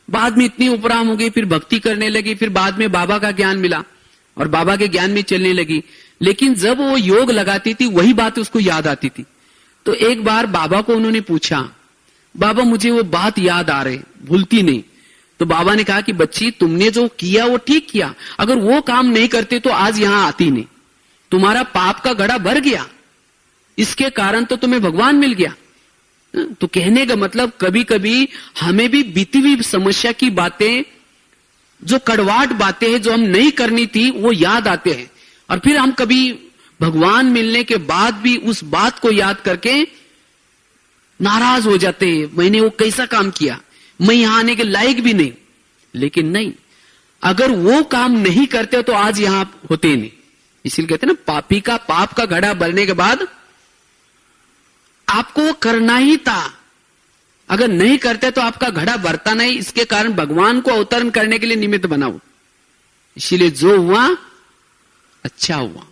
बाद में इतनी उपराम हो गई, फिर भक्ति करने लगी, फिर बाद में बाबा का ज्ञान मिला और बाबा के ज्ञान में चलने लगी। लेकिन जब वो योग लगाती थी वही बात उसको याद आती थी। तो एक बार बाबा को उन्होंने पूछा, बाबा मुझे वो बात याद आ रही, भूलती नहीं। तो बाबा ने कहा कि बच्ची तुमने जो किया वो ठीक किया, अगर वो काम नहीं करते तो आज यहां आती नहीं, तुम्हारा पाप का घड़ा भर गया, इसके कारण तो तुम्हें भगवान मिल गया। तो कहने का मतलब कभी कभी हमें भी बीती हुई समस्या की बातें, जो कड़वाहट बातें हैं जो हम नहीं करनी थी वो याद आते हैं, और फिर हम कभी भगवान मिलने के बाद भी उस बात को याद करके नाराज हो जाते हैं, मैंने वो कैसा काम किया, मैं यहां आने के लायक भी नहीं। लेकिन नहीं, अगर वो काम नहीं करते तो आज यहां होते नहीं। इसीलिए कहते हैं ना, पापी का पाप का घड़ा भरने के बाद आपको वो करना ही था, अगर नहीं करते तो आपका घड़ा भरता नहीं। इसके कारण भगवान को अवतरण करने के लिए निमित्त बनाओ। इसीलिए जो हुआ अच्छा हुआ।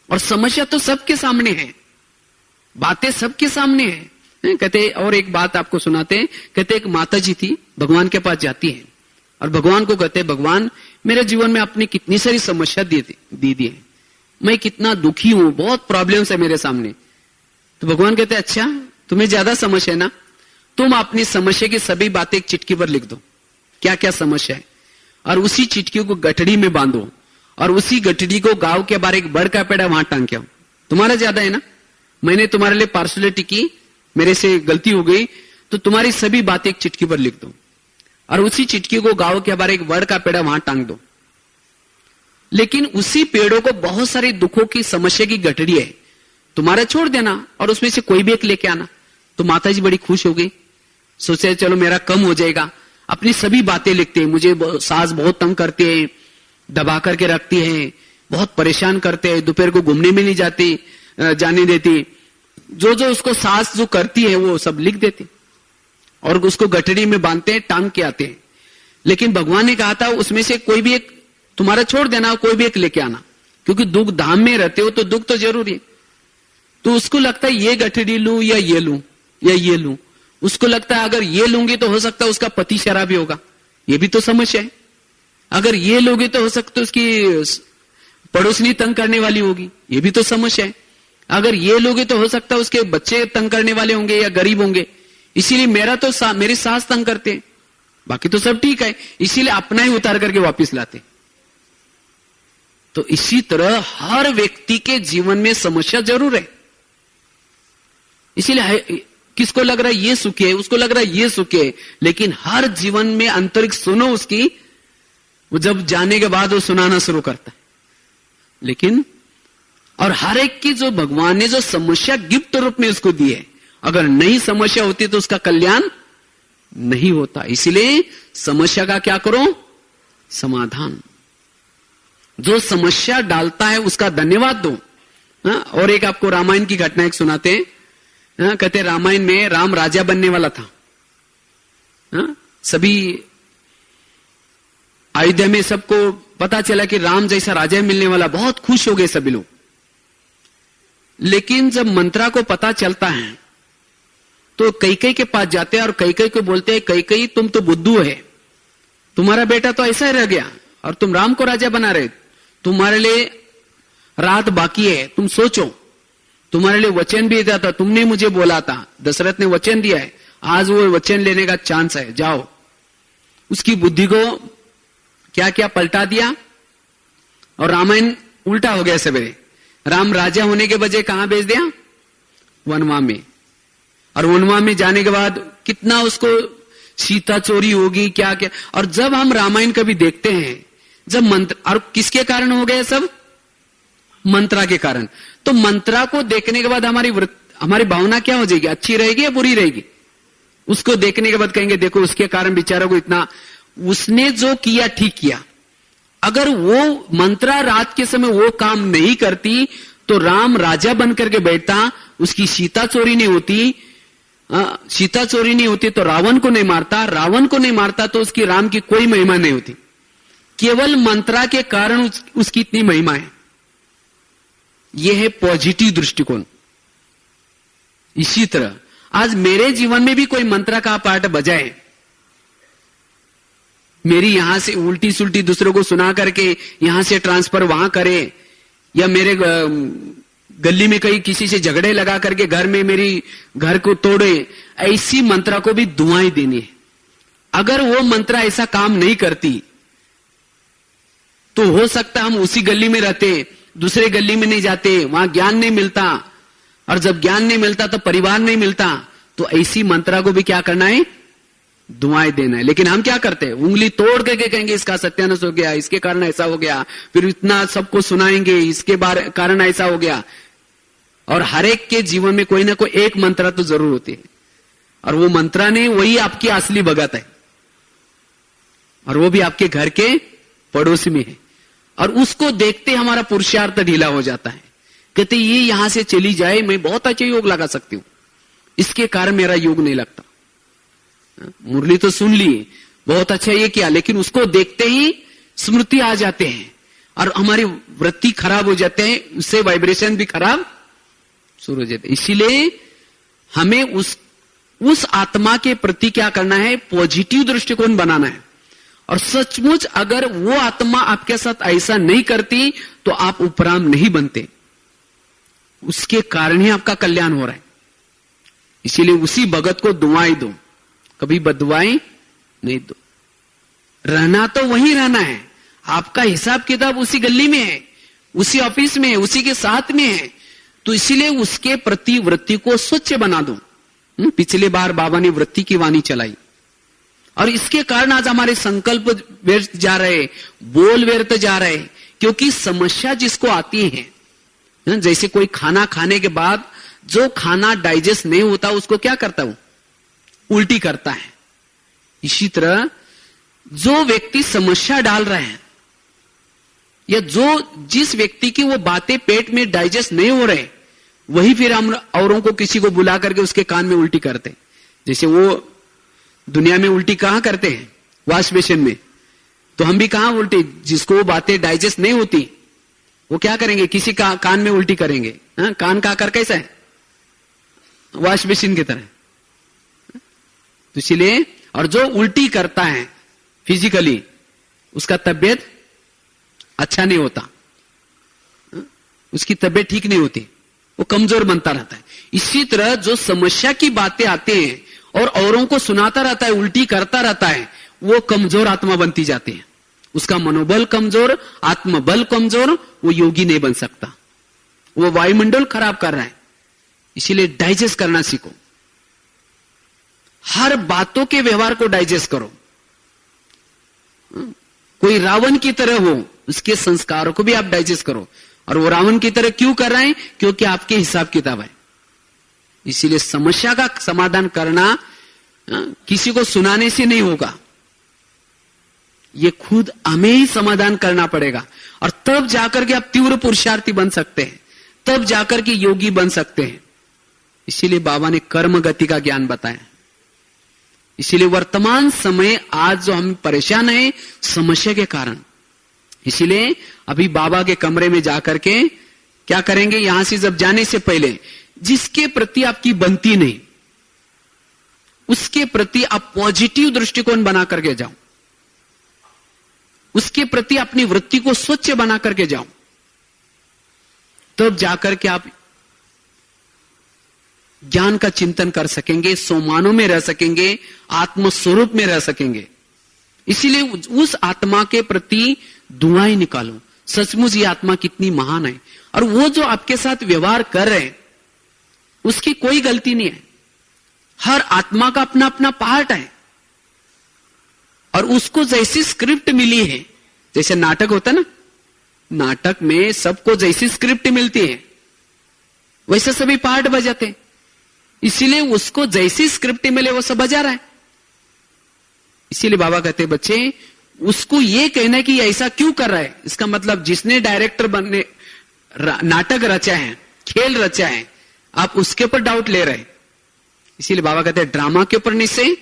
और समस्या तो सबके सामने है, बातें सबके सामने है। कहते, और एक बात आपको सुनाते हैं, कहते एक माता जी थी, भगवान के पास जाती है और भगवान को कहते, भगवान मेरे जीवन में आपने कितनी सारी समस्या दी है, मैं कितना दुखी हूं, बहुत प्रॉब्लम्स है मेरे सामने। तो भगवान कहते, अच्छा तुम्हें ज्यादा समस्या है ना, तुम अपनी समस्या की सभी बातें एक चिटकी पर लिख दो, क्या क्या समस्या है, और उसी चिटकी को गठड़ी में बांधो, और उसी गठड़ी को गांव के बाहर एक बड़ का पेड़ा वहां टांग के आओ। तुम्हारा ज्यादा है ना, मैंने तुम्हारे लिए पार्सलिटी की, मेरे से गलती हो गई, तो तुम्हारी सभी बातें एक चिटकी पर लिख दो, और उसी चिटकी को गांव के बाहर एक बड़ का पेड़ा वहां टांग दो। लेकिन उसी पेड़ों को बहुत सारे दुखों की समस्या की गठड़ी है, तुम्हारा छोड़ देना और उसमें से कोई भी एक लेके आना। तो माता जी बड़ी खुश हो गई, सोचे चलो मेरा कम हो जाएगा। अपनी सभी बातें लिखते हैं, मुझे सास बहुत तंग करते हैं, दबा करके रखती है, बहुत परेशान करते हैं, दोपहर को घूमने में नहीं जाने देती। जो जो उसको सास जो करती है वो सब लिख देती और उसको गठड़ी में बांधते हैं, टांग के आते हैं। लेकिन भगवान ने कहा था उसमें से कोई भी एक तुम्हारा छोड़ देना, कोई भी एक लेके आना, क्योंकि दुख धाम में रहते हो तो दुख तो जरूरी है। तो उसको लगता है ये गठड़ी लूं या ये लूं या ये लूं, उसको लगता है अगर ये लूंगी तो हो सकता है उसका पति शराबी होगा, ये भी तो समस्या है। अगर ये लोगे तो हो सकता है उसकी पड़ोसनी तंग करने वाली होगी, ये भी तो समस्या है। अगर ये लोगे तो हो सकता है उसके बच्चे तंग करने वाले होंगे या गरीब होंगे, इसीलिए मेरी सास तंग करते हैं, बाकी तो सब ठीक है, इसीलिए अपना ही उतार करके वापिस लाते। तो इसी तरह हर व्यक्ति के जीवन में समस्या जरूर है। इसीलिए किसको लग रहा है ये सुखी है, उसको लग रहा है ये सुखी है, लेकिन हर जीवन में आंतरिक सुनो उसकी, वो जब जाने के बाद वो सुनाना शुरू करता है। लेकिन और हर एक की जो भगवान ने जो समस्या गिफ्ट रूप में उसको दी है, अगर नई समस्या होती तो उसका कल्याण नहीं होता। इसीलिए समस्या का क्या करो? समाधान। जो समस्या डालता है उसका धन्यवाद दो। और एक आपको रामायण की घटना एक सुनाते हैं। कहते रामायण में राम राजा बनने वाला था, सभी अयोध्या में सबको पता चला कि राम जैसा राजा मिलने वाला, बहुत खुश हो गए सभी लोग। लेकिन जब मंत्रा को पता चलता है तो कैकेयी के पास जाते हैं और कैकेयी को बोलते हैं, कैकेयी तुम तो बुद्धू है, तुम्हारा बेटा तो ऐसा ही रह गया और तुम राम को राजा बना रहे, तुम्हारे लिए रात बाकी है, तुम सोचो, तुम्हारे लिए वचन भी दिया था, तुमने मुझे बोला था, दशरथ ने वचन दिया है, आज वो वचन लेने का चांस है, जाओ। उसकी बुद्धि को क्या क्या पलटा दिया और रामायण उल्टा हो गया सवेरे। राम राजा होने के बजाय कहां भेज दिया? वनवा में। और वनवा में जाने के बाद कितना उसको सीता चोरी होगी, क्या क्या। और जब हम रामायण कभी देखते हैं, जब मंत्र, और किसके कारण हो गया सब? मंत्रा के कारण। तो मंत्रा को देखने के बाद हमारी भावना क्या हो जाएगी? अच्छी रहेगी या बुरी रहेगी? उसको देखने के बाद कहेंगे देखो उसके कारण बेचारा को इतना, उसने जो किया ठीक किया। अगर वो मंत्रा रात के समय वो काम नहीं करती तो राम राजा बन करके बैठता, उसकी सीता चोरी नहीं होती, सीता चोरी नहीं होती तो रावण को नहीं मारता, रावण को नहीं मारता तो उसकी राम की कोई महिमा नहीं होती। केवल मंत्रा के कारण उसकी इतनी महिमा है। यह है पॉजिटिव दृष्टिकोण। इसी तरह आज मेरे जीवन में भी कोई मंत्रा का पाठ बजाए, मेरी यहां से उल्टी सुल्टी दूसरों को सुना करके यहां से ट्रांसफर वहां करे, या मेरे गली में कहीं किसी से झगड़े लगा करके घर में मेरी घर को तोड़े, ऐसी मंत्रा को भी दुआएं देनी है। अगर वो मंत्रा ऐसा काम नहीं करती तो हो सकता हम उसी गली में रहते, दूसरे गली में नहीं जाते, वहां ज्ञान नहीं मिलता, और जब ज्ञान नहीं मिलता तो परिवार नहीं मिलता। तो ऐसी मंत्रा को भी क्या करना है? दुआएं देना है। लेकिन हम क्या करते हैं? उंगली तोड़ करके कहेंगे इसका सत्यानाश हो गया, इसके कारण ऐसा हो गया, फिर इतना सबको सुनाएंगे इसके कारण ऐसा हो गया। और हर एक के जीवन में कोई ना कोई एक मंत्रा तो जरूर होती है, और वो मंत्रा नहीं, वही आपकी असली भगत है, और वो भी आपके घर के पड़ोस में है। और उसको देखते हमारा पुरुषार्थ ढीला हो जाता है। कहते ये यहां से चली जाए, मैं बहुत अच्छा योग लगा सकती हूं, इसके कारण मेरा योग नहीं लगता। मुरली तो सुन ली, बहुत अच्छा ये किया, लेकिन उसको देखते ही स्मृति आ जाते हैं और हमारी वृत्ति खराब हो जाते हैं, उससे वाइब्रेशन भी खराब शुरू हो जाते हैं। इसीलिए हमें उस आत्मा के प्रति क्या करना है? पॉजिटिव दृष्टिकोण बनाना है। और सचमुच अगर वो आत्मा आपके साथ ऐसा नहीं करती तो आप उपराम नहीं बनते, उसके कारण ही आपका कल्याण हो रहा है। इसीलिए उसी भगत को दुआएं दो, कभी बदुआएं नहीं दो। रहना तो वहीं रहना है, आपका हिसाब किताब उसी गली में है, उसी ऑफिस में है, उसी के साथ में है, तो इसीलिए उसके प्रति वृत्ति को स्वच्छ बना दो। पिछले बार बाबा ने वृत्ति की वाणी चलाई, और इसके कारण आज हमारे संकल्प व्यर्थ जा रहे, बोल व्यर्थ जा रहे, क्योंकि समस्या जिसको आती है, जैसे कोई खाना खाने के बाद जो खाना डाइजेस्ट नहीं होता उसको क्या करता हूं? उल्टी करता है। इसी तरह जो व्यक्ति समस्या डाल रहे हैं, या जिस व्यक्ति की वो बातें पेट में डाइजेस्ट नहीं हो रहे, वही फिर हम औरों को किसी को बुला करके उसके कान में उल्टी करते। जैसे वो दुनिया में उल्टी कहां करते हैं? वॉश बेसिन में। तो हम भी कहां उल्टी, जिसको वो बातें डाइजेस्ट नहीं होती वो क्या करेंगे? किसी का कान में उल्टी करेंगे। कान का आकार कैसा है? वॉश बेसिन की तरह। तो इसलिए, और जो उल्टी करता है फिजिकली, उसका तबियत अच्छा नहीं होता, उसकी तबियत ठीक नहीं होती, वो कमजोर बनता रहता है। इसी तरह जो समस्या की बातें आते हैं और औरों को सुनाता रहता है, उल्टी करता रहता है, वो कमजोर आत्मा बनती जाती है। उसका मनोबल कमजोर, आत्मबल कमजोर, वो योगी नहीं बन सकता, वो वायुमंडल खराब कर रहा है। इसीलिए डाइजेस्ट करना सीखो, हर बातों के व्यवहार को डाइजेस्ट करो। कोई रावण की तरह हो, उसके संस्कारों को भी आप डाइजेस्ट करो। और वो रावण की तरह क्यों कर रहे हैं? क्योंकि आपके हिसाब किताब है। इसीलिए समस्या का समाधान करना किसी को सुनाने से नहीं होगा, ये खुद हमें ही समाधान करना पड़ेगा। और तब जाकर के आप तीव्र पुरुषार्थी बन सकते हैं, तब जाकर के योगी बन सकते हैं। इसीलिए बाबा ने कर्म गति का ज्ञान बताया। इसीलिए वर्तमान समय आज जो हम परेशान हैं समस्या के कारण, इसीलिए अभी बाबा के कमरे में जाकर के क्या करेंगे? यहां से जब जाने से पहले जिसके प्रति आपकी बनती नहीं, उसके प्रति आप पॉजिटिव दृष्टिकोण बना करके जाओ, उसके प्रति अपनी वृत्ति को स्वच्छ बना करके जाओ, तब जाकर के आप ज्ञान का चिंतन कर सकेंगे, सोमानों में रह सकेंगे, आत्मस्वरूप में रह सकेंगे। इसीलिए उस आत्मा के प्रति दुआएं निकालो, सचमुच ये आत्मा कितनी महान है, और वो जो आपके साथ व्यवहार कर रहे हैं उसकी कोई गलती नहीं है। हर आत्मा का अपना अपना पार्ट है, और उसको जैसी स्क्रिप्ट मिली है, जैसे नाटक होता है ना, नाटक में सबको जैसी स्क्रिप्ट मिलती है वैसे सभी पार्ट बजाते हैं, इसीलिए उसको जैसी स्क्रिप्ट मिले वो सब बजा रहा है। इसीलिए बाबा कहते बच्चे, उसको ये कहना है कि ऐसा क्यों कर रहा है, इसका मतलब जिसने डायरेक्टर बनने नाटक रचा है, खेल रचा है, आप उसके ऊपर डाउट ले रहे हैं। इसीलिए बाबा कहते हैं ड्रामा के ऊपर निश्चय,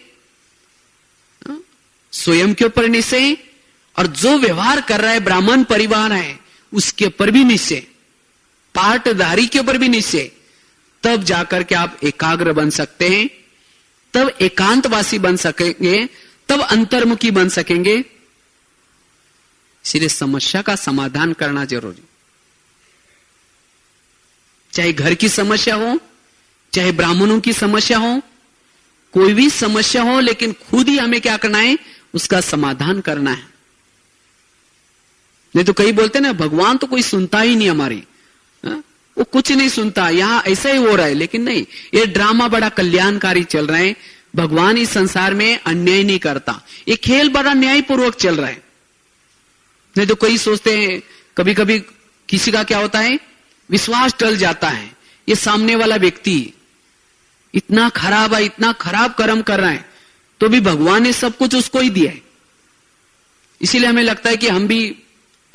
स्वयं के ऊपर निश्चय, और जो व्यवहार कर रहा है ब्राह्मण परिवार है उसके ऊपर भी निश्चय, पार्टधारी के ऊपर भी निश्चय। तब जाकर के आप एकाग्र बन सकते हैं, तब एकांतवासी बन सकेंगे, तब अंतर्मुखी बन सकेंगे। इसलिए समस्या का समाधान करना जरूरी, चाहे घर की समस्या हो, चाहे ब्राह्मणों की समस्या हो, कोई भी समस्या हो, लेकिन खुद ही हमें क्या करना है, उसका समाधान करना है। नहीं तो कई बोलते ना भगवान तो कोई सुनता ही नहीं हमारी, वो कुछ नहीं सुनता, यहां ऐसा ही हो रहा है। लेकिन नहीं, ये ड्रामा बड़ा कल्याणकारी चल रहा है, भगवान इस संसार में अन्याय नहीं करता, ये खेल बड़ा न्यायपूर्वक चल रहा है। नहीं तो कई सोचते हैं, कभी कभी किसी का क्या होता है, विश्वास टल जाता है, ये सामने वाला व्यक्ति इतना खराब है, इतना खराब कर्म कर रहा है, तो भी भगवान ने सब कुछ उसको ही दिया है। इसीलिए हमें लगता है कि हम भी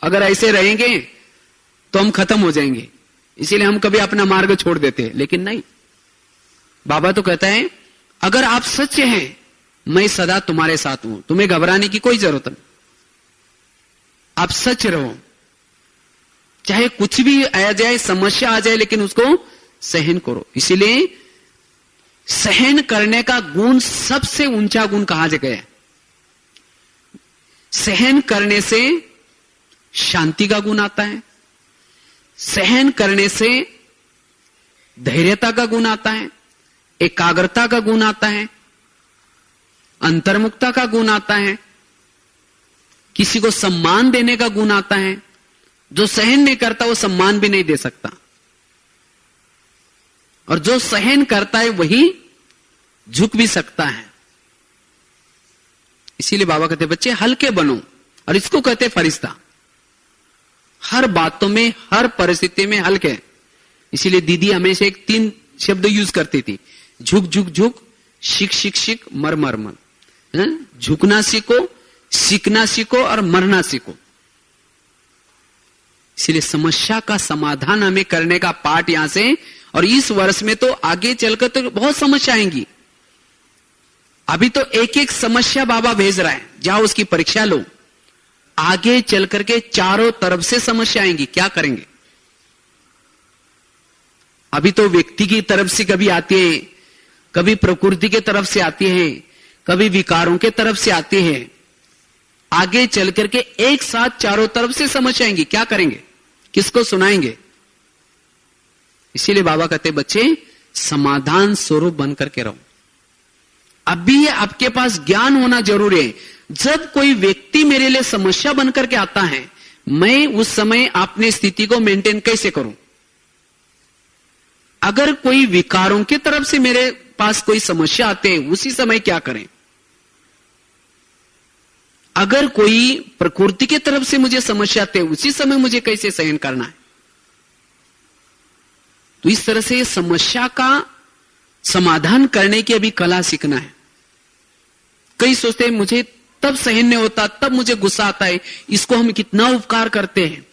अगर ऐसे रहेंगे तो हम खत्म हो जाएंगे, इसीलिए हम कभी अपना मार्ग छोड़ देते हैं। लेकिन नहीं, बाबा तो कहता है अगर आप सच्चे हैं, मैं सदा तुम्हारे साथ हूं, तुम्हें घबराने की कोई जरूरत नहीं, आप सच रहो, चाहे कुछ भी आ जाए, समस्या आ जाए, लेकिन उसको सहन करो। इसीलिए सहन करने का गुण सबसे ऊंचा गुण कहा गया है। सहन करने से शांति का गुण आता है, सहन करने से धैर्यता का गुण आता है, एकाग्रता का गुण आता है, अंतर्मुखता का गुण आता है, किसी को सम्मान देने का गुण आता है। जो सहन नहीं करता वो सम्मान भी नहीं दे सकता, और जो सहन करता है वही झुक भी सकता है। इसीलिए बाबा कहते बच्चे हल्के बनो, और इसको कहते फरिश्ता, हर बातों में, हर परिस्थिति में हल्के। इसीलिए दीदी हमेशा एक 3 शब्द यूज करती थी, झुक झुक झुक, शिक शिक शिक, मर मर मर। झुकना सीखो, सीखना सीखो, और मरना सीखो। इसलिए समस्या का समाधान हमें करने का पाठ यहां से, और इस वर्ष में तो आगे चलकर तो बहुत समस्या आएंगी। अभी तो एक एक समस्या बाबा भेज रहा है, जाओ उसकी परीक्षा लो। आगे चल करके चारों तरफ से समस्या आएंगी, क्या करेंगे। अभी तो व्यक्ति की तरफ से कभी आती है, कभी प्रकृति के तरफ से आती है, कभी विकारों के तरफ से आती है। आगे चल करके एक साथ चारों तरफ से समस्या आएंगी, क्या करेंगे, किसको सुनाएंगे। इसीलिए बाबा कहते बच्चे समाधान स्वरूप बन करके रहो। अभी आपके पास ज्ञान होना जरूरी है। जब कोई व्यक्ति मेरे लिए समस्या बनकर के आता है, मैं उस समय अपनी स्थिति को मेंटेन कैसे करूं। अगर कोई विकारों की तरफ से मेरे पास कोई समस्या आते हैं, उसी समय क्या करें। अगर कोई प्रकृति की तरफ से मुझे समस्या आते हैं, उसी समय मुझे कैसे सहन करना है। तो इस तरह से समस्या का समाधान करने की अभी कला सीखना है। कई सोचते हैं मुझे तब सहन नहीं होता, तब मुझे गुस्सा आता है, इसको हम कितना उपकार करते हैं,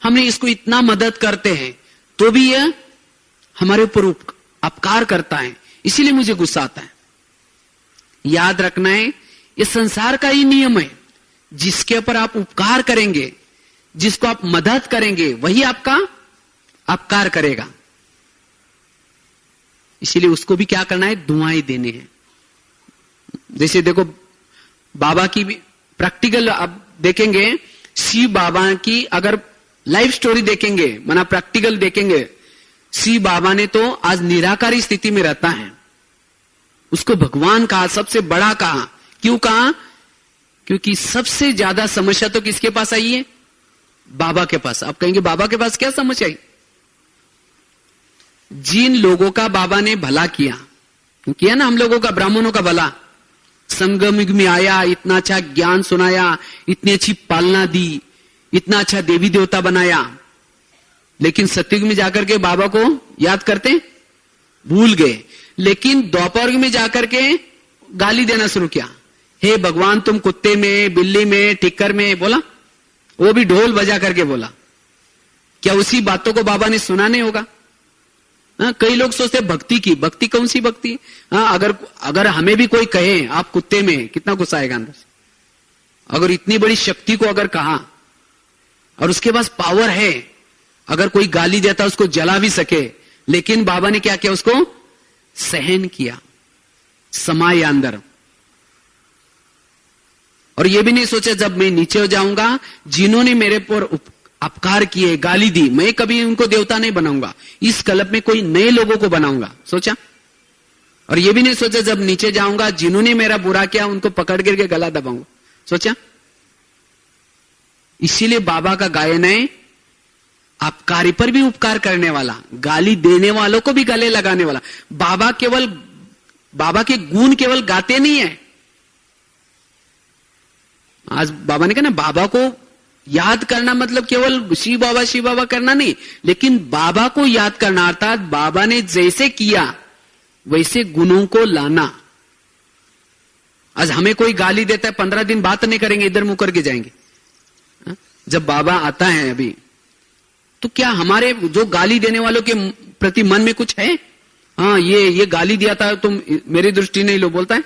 हमने इसको इतना मदद करते हैं, तो भी यह हमारे ऊपर अपकार करता है, इसीलिए मुझे गुस्सा आता है। याद रखना है, ये संसार का ही नियम है। जिसके ऊपर आप उपकार करेंगे, जिसको आप मदद करेंगे, वही आपका अपकार करेगा। इसीलिए उसको भी क्या करना है, दुआएं देने हैं। जैसे देखो बाबा की भी प्रैक्टिकल आप देखेंगे, शिव बाबा की अगर लाइफ स्टोरी देखेंगे, माना प्रैक्टिकल देखेंगे, शिव बाबा ने तो आज निराकारी स्थिति में रहता है, उसको भगवान कहा, सबसे बड़ा कहा। क्यों कहा? क्योंकि सबसे ज्यादा समस्या तो किसके पास आई है? बाबा के पास। आप कहेंगे बाबा के पास क्या समस्या आई? जिन लोगों का बाबा ने भला किया ना, हम लोगों का, ब्राह्मणों का भला, संगम युग में आया, इतना अच्छा ज्ञान सुनाया, इतनी अच्छी पालना दी, इतना अच्छा देवी देवता बनाया, लेकिन सतयुग में जाकर के बाबा को याद करते, भूल गए। लेकिन द्वापर में जाकर के गाली देना शुरू किया, हे भगवान तुम कुत्ते में, बिल्ली में, टिक्कर में, बोला, वो भी ढोल बजा करके बोला। क्या उसी बातों को बाबा ने सुना नहीं होगा? कई लोग सोचते भक्ति की, भक्ति कौन सी भक्ति? अगर हमें भी कोई कहे आप कुत्ते में, कितना गुस्सा आएगा अंदर से। अगर इतनी बड़ी शक्ति को अगर कहा और उसके पास पावर है, अगर कोई गाली देता उसको जला भी सके, लेकिन बाबा ने क्या किया? उसको सहन किया, समाया अंदर। और यह भी नहीं सोचा जब मैं नीचे हो जाऊंगा, जिन्होंने मेरे पर अपकार किए, गाली दी, मैं कभी उनको देवता नहीं बनाऊंगा, इस कल्प में कोई नए लोगों को बनाऊंगा, सोचा। और यह भी नहीं सोचा जब नीचे जाऊंगा, जिन्होंने मेरा बुरा किया उनको पकड़ करके गला दबाऊंगा, सोचा। इसीलिए बाबा का गायन है, अपकारी पर भी उपकार करने वाला, गाली देने वालों को भी गले लगाने वाला। बाबा के गुण केवल गाते नहीं है। आज बाबा ने कहा ना, बाबा को याद करना मतलब केवल शिव बाबा करना नहीं, लेकिन बाबा को याद करना, अर्थात बाबा ने जैसे किया वैसे गुणों को लाना। आज हमें कोई गाली देता है, 15 दिन बात नहीं करेंगे, इधर मुंह करके जाएंगे। जब बाबा आता है अभी, तो क्या हमारे जो गाली देने वालों के प्रति मन में कुछ है? हाँ, ये गाली दिया था, तुम मेरी दृष्टि नहीं लो, बोलता है।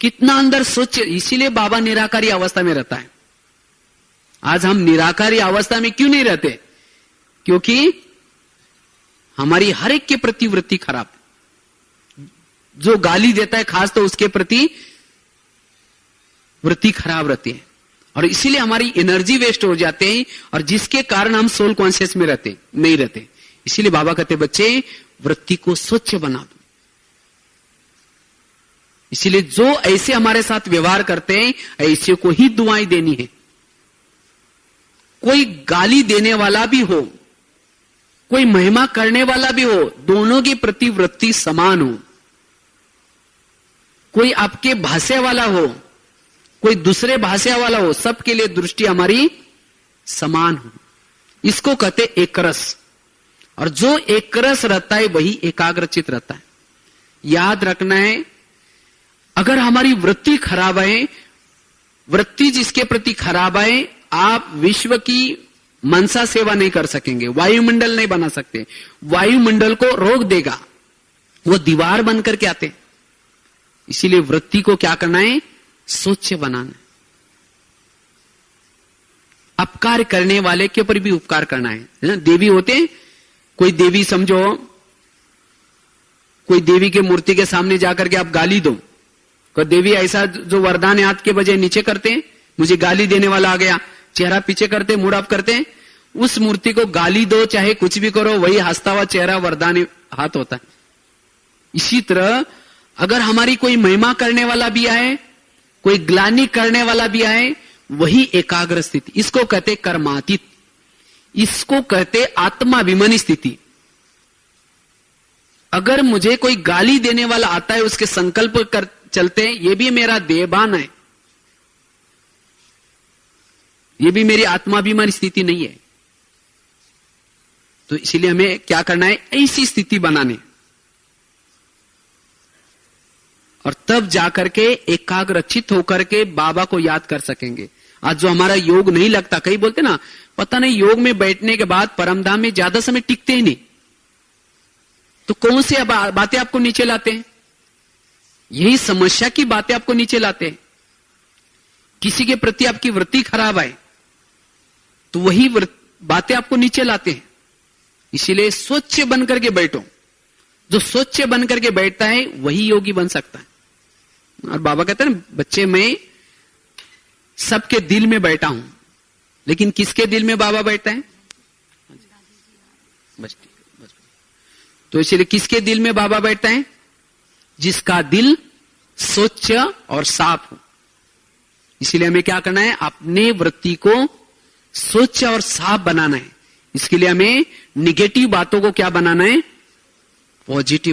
कितना अंदर सोच। इसीलिए बाबा निराकारी अवस्था में रहता है। आज हम निराकारी अवस्था में क्यों नहीं रहते? क्योंकि हमारी हर एक के प्रति वृत्ति खराब। जो गाली देता है खास तो उसके प्रति वृत्ति खराब रहती है, और इसीलिए हमारी एनर्जी वेस्ट हो जाते हैं, और जिसके कारण हम सोल कॉन्शियस में नहीं रहते। इसीलिए बाबा कहते बच्चे वृत्ति को स्वच्छ बना दो। इसीलिए जो ऐसे हमारे साथ व्यवहार करते हैं, ऐसे को ही दुआएं देनी है। कोई गाली देने वाला भी हो, कोई महिमा करने वाला भी हो, दोनों की प्रति वृत्ति समान हो। कोई आपके भाष्य वाला हो, कोई दूसरे भाष्य वाला हो, सबके लिए दृष्टि हमारी समान हो। इसको कहते एक रस। और जो एक रस रहता है वही एकाग्रचित रहता है। याद रखना है, अगर हमारी वृत्ति खराब है, वृत्ति जिसके प्रति खराब है, आप विश्व की मनसा सेवा नहीं कर सकेंगे, वायुमंडल नहीं बना सकते। वायुमंडल को रोक देगा, वो दीवार बन करके आते। इसीलिए वृत्ति को क्या करना है? स्वच्छ बनाना। अपकार करने वाले के ऊपर भी उपकार करना है। देवी होते, कोई देवी समझो, कोई देवी के मूर्ति के सामने जाकर के आप गाली दो, कोई देवी ऐसा जो वरदान है हाथ के बजाय नीचे करते हैं, मुझे गाली देने वाला आ गया, चेहरा पीछे करते, मुड़ अप करते हैं, उस मूर्ति को गाली दो चाहे कुछ भी करो, वही हंसता हुआ चेहरा वरदान हाथ होता है। इसी तरह अगर हमारी कोई महिमा करने वाला भी आए, कोई ग्लानि करने वाला भी आए, वही एकाग्र स्थिति। इसको कहते कर्मातीत, इसको कहते आत्माभिमानी स्थिति। अगर मुझे कोई गाली देने वाला आता है, उसके संकल्प कर चलते हैं, ये भी मेरा देहभान है, ये भी मेरी आत्माभिमानी स्थिति नहीं है। तो इसीलिए हमें क्या करना है? ऐसी स्थिति बनाने, और तब जाकर के एकाग्रचित होकर के बाबा को याद कर सकेंगे। आज जो हमारा योग नहीं लगता, कई बोलते ना, पता नहीं योग में बैठने के बाद परमधाम में ज्यादा समय टिकते ही नहीं, तो कौन सी बातें आपको नीचे लाते हैं? यही समस्या की बातें आपको नीचे लाते हैं। किसी के प्रति आपकी वृत्ति खराब है तो वही बातें आपको नीचे लाते हैं। इसीलिए स्वच्छ बनकर के बैठो। जो स्वच्छ बनकर के बैठता है वही योगी बन सकता है। और बाबा कहते हैं बच्चे मैं सबके दिल में बैठा हूं, लेकिन किसके दिल में बाबा बैठता है? बस तो इसलिए किसके दिल में बाबा बैठता है? जिसका दिल स्वच्छ और साफ हो। इसलिए हमें क्या करना है? अपने वृत्ति को स्वच्छ और साफ बनाना है। इसके लिए हमें निगेटिव बातों को क्या बनाना है? पॉजिटिव